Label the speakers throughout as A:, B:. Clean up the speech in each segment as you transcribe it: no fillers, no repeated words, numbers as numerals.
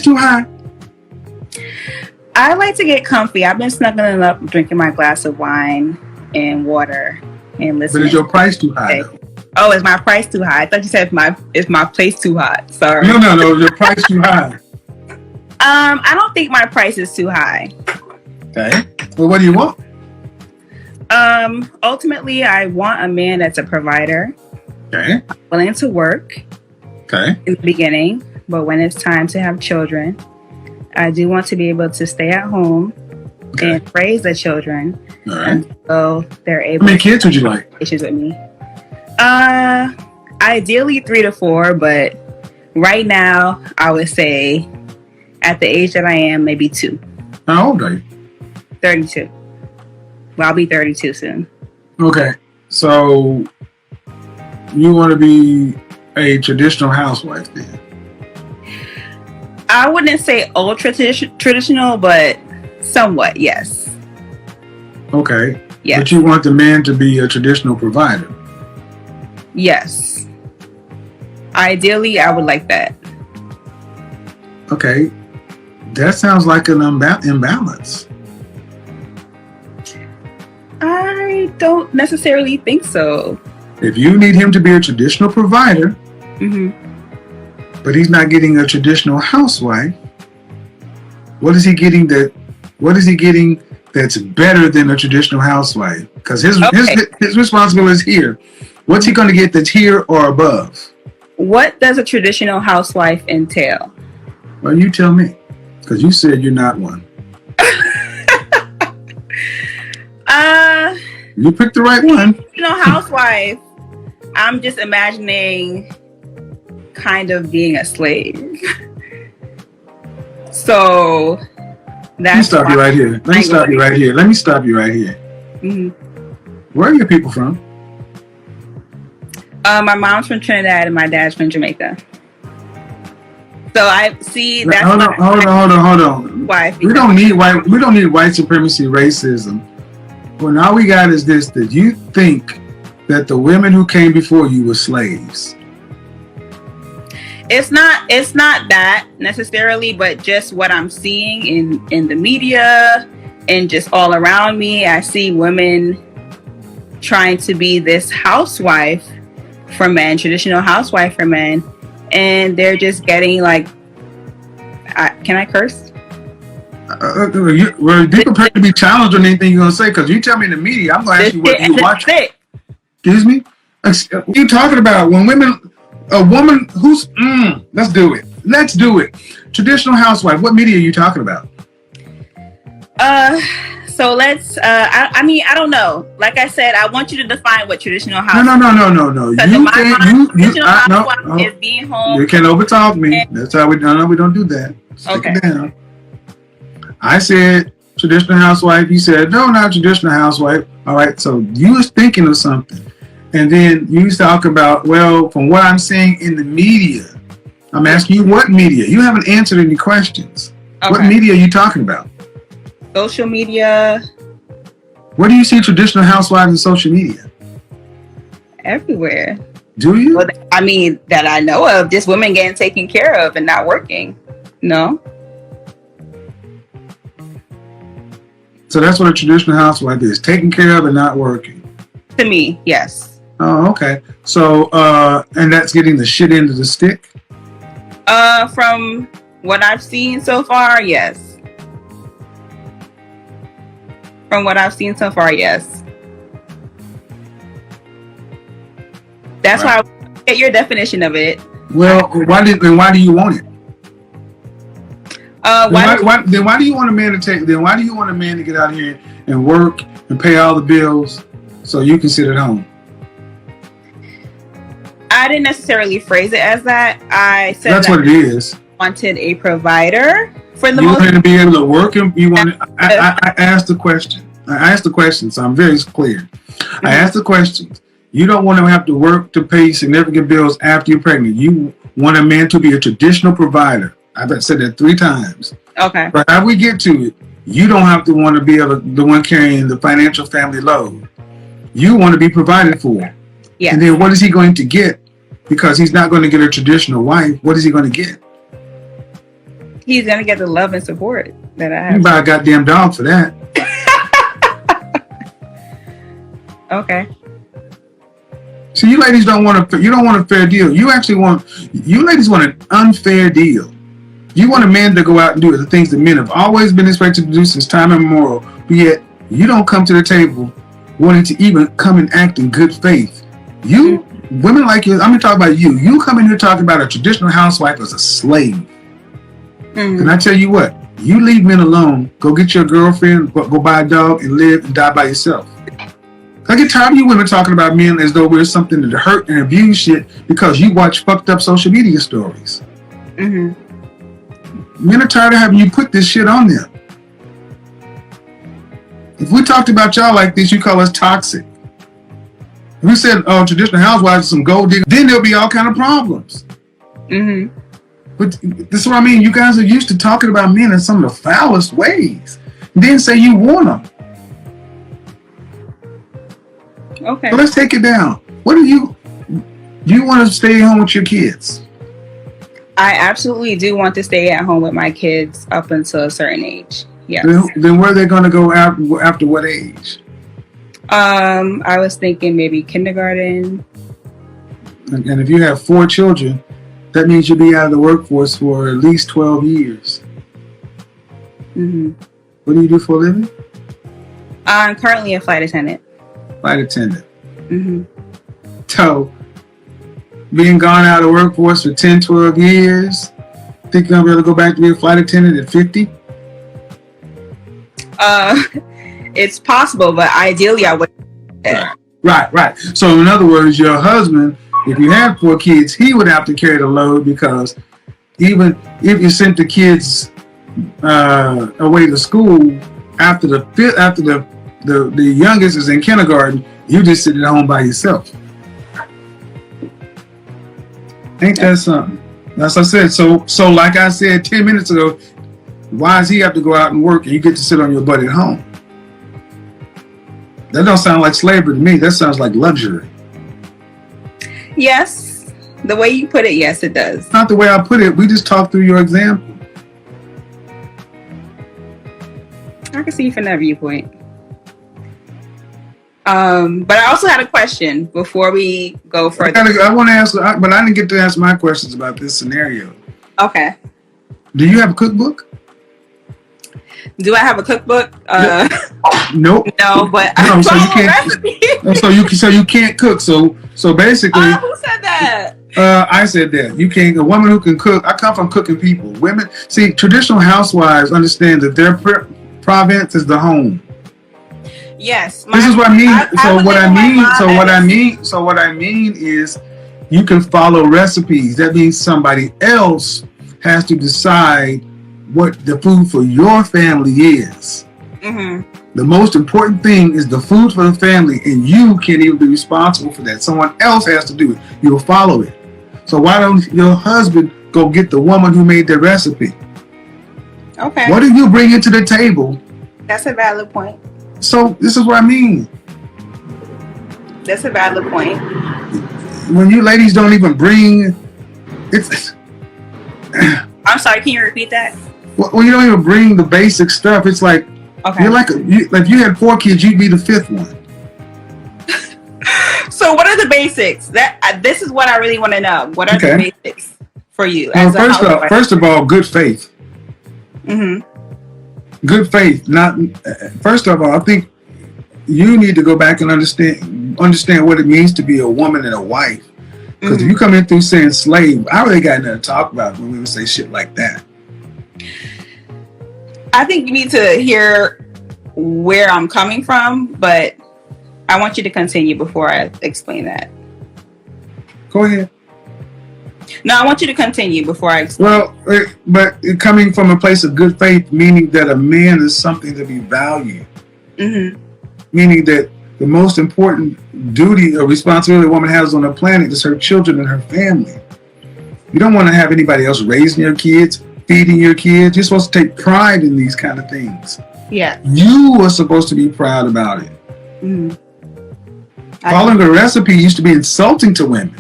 A: too high?
B: I like to get comfy. I've been snuggling up, drinking my glass of wine and water and listening.
A: But is your price too high? Though?
B: Oh, is my price too high? I thought you said is my place too hot. Sorry.
A: No. Your price too high.
B: I don't think my price is too high.
A: Okay. Well, what do you want?
B: Ultimately, I want a man that's a provider.
A: Okay.
B: Willing to work.
A: Okay.
B: In the beginning, but when it's time to have children, I do want to be able to stay at home and raise the children until they're able.
A: How many kids would you like?
B: Issues with me. Ideally 3 to 4, but right now I would say at the age that I am, maybe 2.
A: How old are you?
B: 32. Well, I'll be 32 soon.
A: Okay, so you want to be a traditional housewife then?
B: I wouldn't say ultra traditional, but somewhat, yes.
A: Okay.
B: Yes.
A: But you want the man to be a traditional provider?
B: Yes. Ideally, I would like that.
A: Okay. That sounds like an imbalance.
B: I don't necessarily think so.
A: If you need him to be a traditional provider, but he's not getting a traditional housewife, what is he getting that's better than a traditional housewife? Because his responsibility is here. What's he going to get that's here or above?
B: What does a traditional housewife entail?
A: Well, you tell me, because you said you're not one. You picked the right one.
B: Housewife, I'm just imagining kind of being a slave. So that's
A: Let me stop you right here. Let me stop you right here. Where are your people from?
B: My mom's from Trinidad and my dad's from Jamaica. So I see that's
A: hold on.
B: Wife.
A: We don't need white supremacy, racism. Well, now we got is this, that you think that the women who came before you were slaves.
B: It's not that necessarily, but just what I'm seeing in the media and just all around me. I see women trying to be this housewife for men, traditional housewife for men, and they're just getting like, can I curse?
A: Be prepared to be challenged on anything you're going to say, because you tell me in the media, I'm going to ask you what you watch. Excuse me? What are you talking about? When a woman who's, let's do it. Traditional housewife, what media are you talking about?
B: So let's, I don't know. Like I said, I want you to define what traditional housewife
A: No.
B: Traditional housewife is being home.
A: You can't overtalk me. That's how we don't do that. Stick it down. I said traditional housewife. You said, no, not traditional housewife. All right, so you was thinking of something. And then you talk about, well, from what I'm seeing in the media, I'm asking you what media? You haven't answered any questions. Okay. What media are you talking about?
B: Social media.
A: Where do you see traditional housewives in social media?
B: Everywhere.
A: Do you?
B: Well, I mean, that I know of, just women getting taken care of and not working. No.
A: So that's what a traditional housewife is, taking care of and not working.
B: To me, yes.
A: Oh, okay. So, and that's getting the shit end of the stick?
B: From what I've seen so far, yes. From what I've seen so far, yes. That's why I get your definition of it.
A: Well, why do you want it? Why do you want a man to get out here and work and pay all the bills so you can sit at home?
B: I didn't necessarily phrase it as that. I said
A: that's what it is.
B: Wanted a provider for the
A: you
B: most.
A: You want to be able to work, and you want. I asked the question. So I'm very clear. I asked the question. You don't want to have to work to pay significant bills after you're pregnant. You want a man to be a traditional provider. I've said that 3 times.
B: Okay.
A: But how we get to it, you don't have to want to be the one carrying the financial family load. You want to be provided for.
B: Yeah.
A: And then what is he going to get? Because he's not going to get a traditional wife. What is he going to get?
B: he's gonna get the love and support that I have.
A: You buy a goddamn dog for that.
B: Okay.
A: So you ladies don't want a fair deal. You ladies want an unfair deal. You want a man to go out and do the things that men have always been expected to do since time immemorial, but yet you don't come to the table wanting to even come and act in good faith. You, women like you, I'm going to talk about you. You come in here talking about a traditional housewife as a slave.
B: Mm-hmm.
A: And I tell you what, you leave men alone, go get your girlfriend, go buy a dog and live and die by yourself. I get tired of you women talking about men as though we're something to hurt and abuse shit because you watch fucked up social media stories.
B: Mm-hmm.
A: Men are tired of having you put this shit on them. If we talked about y'all like this, you call us toxic. If we said, oh, traditional housewives are some gold diggers, then there'll be all kind of problems.
B: Mm-hmm.
A: But this is what I mean. You guys are used to talking about men in some of the foulest ways. And then say you want them.
B: Okay.
A: So let's take it down. What do you want to stay home with your kids?
B: I absolutely do want to stay at home with my kids up until a certain age. Yes.
A: Then where are they going to go after what age?
B: I was thinking maybe kindergarten.
A: And if you have 4 children, that means you'll be out of the workforce for at least 12 years.
B: Mm-hmm.
A: What do you do for a living?
B: I'm currently a flight attendant.
A: Flight attendant.
B: Mm-hmm.
A: So, being gone out of the workforce for 10, 12 years, think you're going to be able to go back to be a flight attendant at 50?
B: It's possible, but ideally I would.
A: Right. So, in other words, your husband, if you had 4 kids, he would have to carry the load because even if you sent the kids away to school after the youngest is in kindergarten, you just sit at home by yourself. Ain't that something? That's what I said. So like I said 10 minutes ago, why does he have to go out and work and you get to sit on your butt at home? That don't sound like slavery to me. That sounds like luxury.
B: Yes. The way you put it, yes, it does.
A: Not the way I put it. We just talked through your example.
B: I can see from that viewpoint. But I also had a question before we go further.
A: I want to ask, but I didn't get to ask my questions about this scenario.
B: Okay.
A: Do you have a cookbook?
B: Do I have a cookbook?
A: Nope.
B: No, but
A: no. So you can't. So you can't cook. So basically.
B: Who said that?
A: I said that you can't. A woman who can cook. I come from cooking people. Women see traditional housewives understand that their province is the home.
B: Yes.
A: This is what I mean. So what I mean is you can follow recipes. That means somebody else has to decide what the food for your family is. Mm-hmm. The most important thing is the food for the family, and you can't even be responsible for that. Someone else has to do it. You'll follow it. So why don't your husband go get the woman who made the recipe?
B: Okay.
A: What do you bring into the table?
B: That's a valid point.
A: So this is what I mean.
B: That's a valid point.
A: When you ladies don't even bring, it's.
B: I'm sorry. Can you repeat that?
A: Well, you don't even bring the basic stuff. It's like you're like if you had 4 kids, you'd be the 5th one.
B: So what are the basics? This is what I really want to know. What are the basics for you?
A: First of all, good faith.
B: Mm-hmm.
A: Good faith. First of all, I think you need to go back and understand what it means to be a woman and a wife. Because if you come in through saying slave, I really got nothing to talk about when we would say shit like that.
B: I think you need to hear where I'm coming from, but I want you to continue before I explain that.
A: Go ahead.
B: No, I want you to continue before I explain.
A: Well, but coming from a place of good faith, meaning that a man is something to be valued. Mm-hmm. Meaning that the most important duty or responsibility a woman has on the planet is her children and her family. You don't want to have anybody else raising your kids, feeding your kids. You're supposed to take pride in these kind of things.
B: Yeah.
A: You are supposed to be proud about it. Mm-hmm. Following a recipe used to be insulting to women.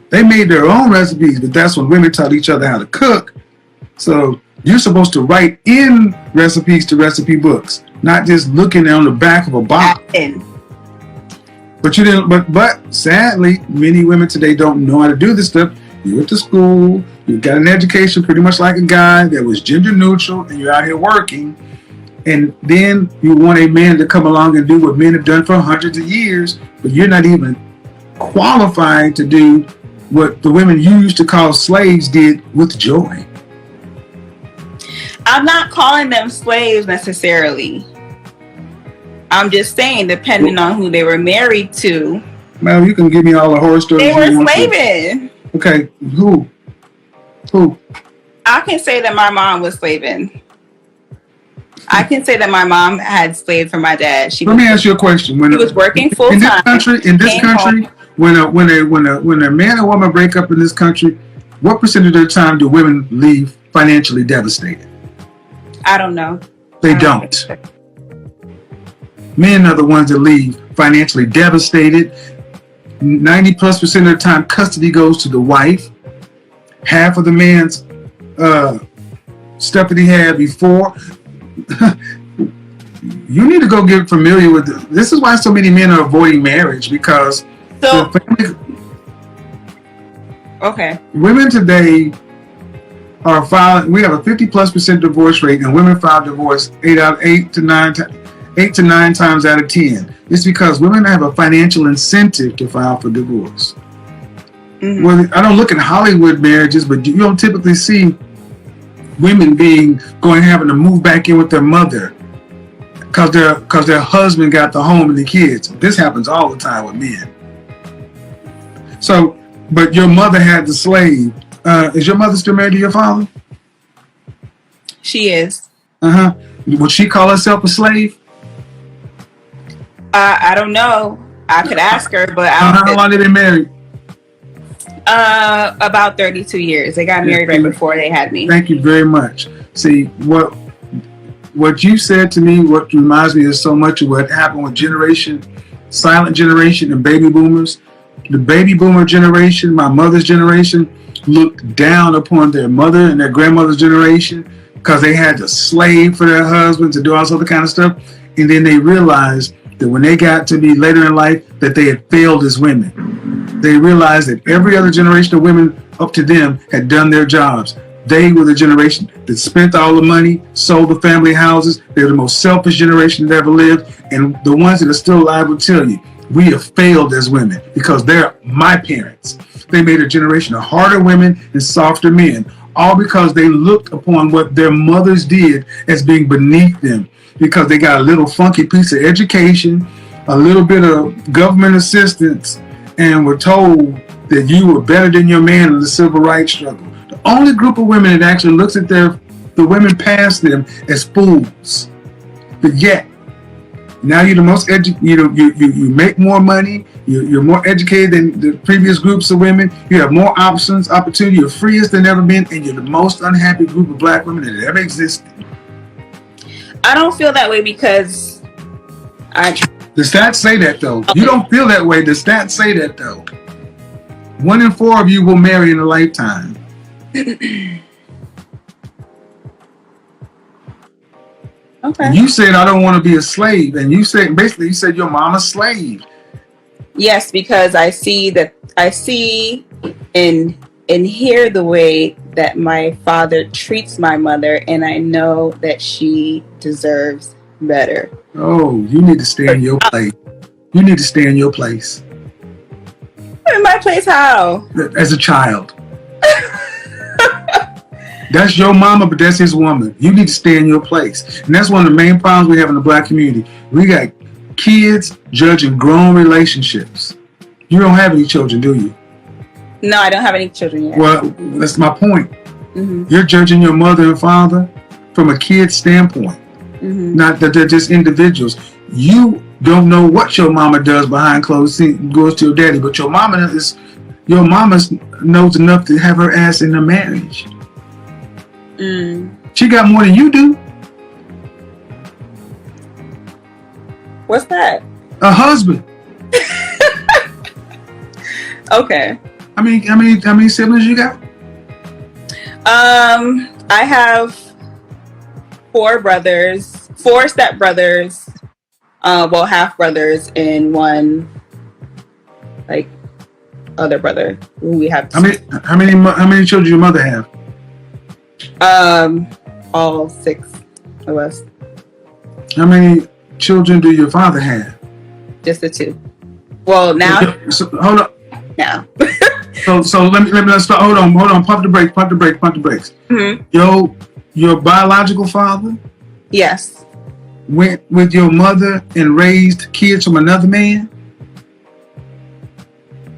A: They made their own recipes, but that's when women taught each other how to cook. So you're supposed to write in recipes to recipe books, not just looking on the back of a box. But you didn't. But sadly, many women today don't know how to do this stuff. You went to school, you got an education pretty much like a guy that was gender neutral, and you're out here working. And then you want a man to come along and do what men have done for hundreds of years, but you're not even qualified to do what the women you used to call slaves did with joy.
B: I'm not calling them slaves necessarily. I'm just saying, depending on who they were married to.
A: Well, you can give me all the horror stories.
B: They were slaving.
A: Okay, who?
B: I can say that my mom was slaving. I can say that my mom had slaved for my dad.
A: Let me ask you a question. When
B: she was working full time
A: in this country, when a man and woman break up in this country, what percentage of the time do women leave financially devastated?
B: I don't know.
A: They don't. Men are the ones that leave financially devastated. 90+% of the time, custody goes to the wife. Half of the man's stuff that he had before. You need to go get familiar with this. This is why so many men are avoiding marriage, because women today are filing. We have a 50+% divorce rate, and women file divorce 8 to 9 times out of 10. It's because women have a financial incentive to file for divorce. Mm-hmm. Well, I don't look at Hollywood marriages, but you don't typically see women having to move back in with their mother because their husband got the home and the kids. This happens all the time with men. So, but your mother had the slave. Is your mother still married to your father?
B: She is.
A: Would she call herself a slave?
B: I don't know. I could ask her, but
A: how long did they marry?
B: About 32 years. They got married right before they had me.
A: Thank you very much. See, what you said to me, what reminds me of so much of what happened with silent generation and baby boomers. The baby boomer generation, my mother's generation, looked down upon their mother and their grandmother's generation because they had to slave for their husbands and do all this other kind of stuff. And then they realized that when they got to be later in life, that they had failed as women. They realized that every other generation of women up to them had done their jobs. They were the generation that spent all the money, sold the family houses. They're the most selfish generation that ever lived. And the ones that are still alive will tell you, we have failed as women because they're my parents. They made a generation of harder women and softer men, all because they looked upon what their mothers did as being beneath them, because they got a little funky piece of education, a little bit of government assistance, and were told that you were better than your man in the civil rights struggle. The only group of women that actually looks at the women past them as fools. But yet, now you're the most you make more money, you're more educated than the previous groups of women, you have more options, opportunity, you're freest than ever been, and you're the most unhappy group of black women that ever existed.
B: I don't feel that way because
A: the stats say that though. Okay. You don't feel that way. The stats say that though. 1 in 4 of you will marry in a lifetime. Okay. You said I don't want to be a slave, and you said your mama's slave.
B: Yes, because I see and hear the way that my father treats my mother, and I know that she deserves better.
A: Oh, you need to stay in your place. You need to stay in your place.
B: In my place how?
A: As a child. That's your mama, but that's his woman. You need to stay in your place. And that's one of the main problems we have in the black community. We got kids judging grown relationships. You don't have any children, do you?
B: No, I don't have any children yet.
A: Well, that's my point. Mm-hmm. You're judging your mother and father from a kid's standpoint. Mm-hmm. Not that they're just individuals. You don't know what your mama does behind closed doors to your daddy, but your mama knows enough to have her ass in a marriage. She got more than you do.
B: What's that?
A: A husband.
B: Okay.
A: How many siblings you got?
B: I have 4 brothers, 4 stepbrothers, half brothers, and 1 like other brother who we have.
A: How many children your mother have?
B: All 6 of us.
A: How many children do your father have?
B: Just the 2. Well, now.
A: So, hold on.
B: Now.
A: so let's start. Hold on. Pump the brakes. Mm-hmm. Your biological father?
B: Yes.
A: Went with your mother and raised kids from another man?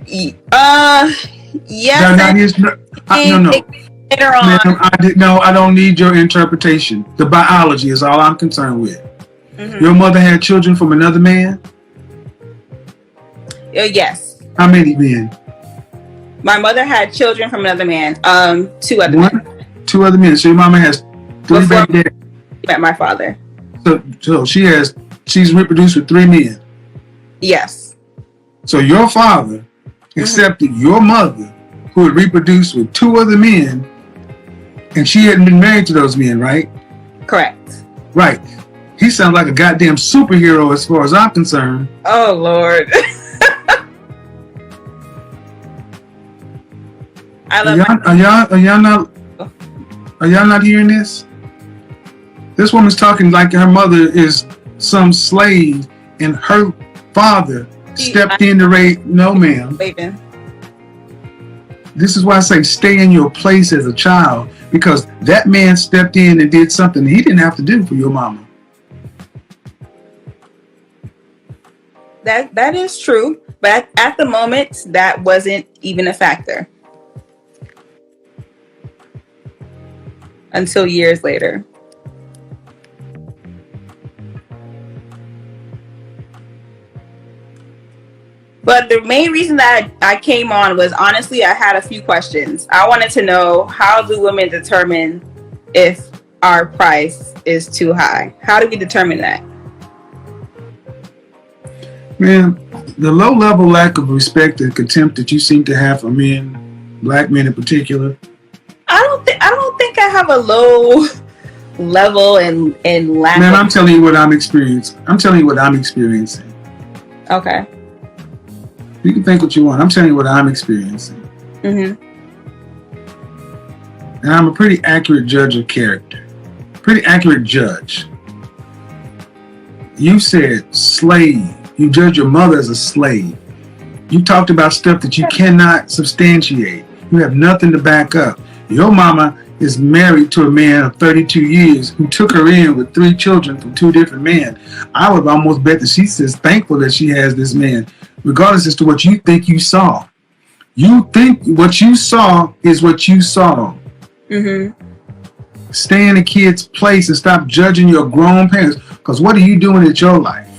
B: Yes.
A: No.
B: Later on.
A: I don't need your interpretation. The biology is all I'm concerned with. Mm-hmm. Your mother had children from another man?
B: Yes.
A: How many men?
B: My mother had children from another man. 2 other men.
A: 2 other men. So your mama has 3 baby daddies.
B: Met my father.
A: So she's reproduced with 3 men.
B: Yes.
A: So your father accepted your mother, who had reproduced with 2 other men, and she hadn't been married to those men, right?
B: Correct.
A: Right. He sounds like a goddamn superhero as far as I'm concerned.
B: Oh, Lord.
A: Are y'all not hearing this? This woman's talking like her mother is some slave and her father stepped in to raise. No, ma'am. This is why I say stay in your place as a child, because that man stepped in and did something he didn't have to do for your mama.
B: That is true, but at the moment, that wasn't even a factor. Until years later. But the main reason that I came on was, honestly, I had a few questions. I wanted to know, how do women determine if our price is too high? How do we determine that?
A: Man, the low-level lack of respect and contempt that you seem to have for men, black men in particular. I
B: don't think I have a low level and lack.
A: Man, I'm telling you what I'm experiencing.
B: Okay.
A: You can think what you want. I'm telling you what I'm experiencing.
B: Mm-hmm.
A: And I'm a pretty accurate judge of character. Pretty accurate judge. You said slave. You judge your mother as a slave. You talked about stuff that you cannot substantiate. You have nothing to back up. Your mama is married to a man of 32 years who took her in with 3 children from 2 different men. I would almost bet that she says thankful that she has this man, regardless as to what you think you saw. You think what you saw is what you saw.
B: Mm-hmm.
A: Stay in a kid's place and stop judging your grown parents. Because what are you doing at your life?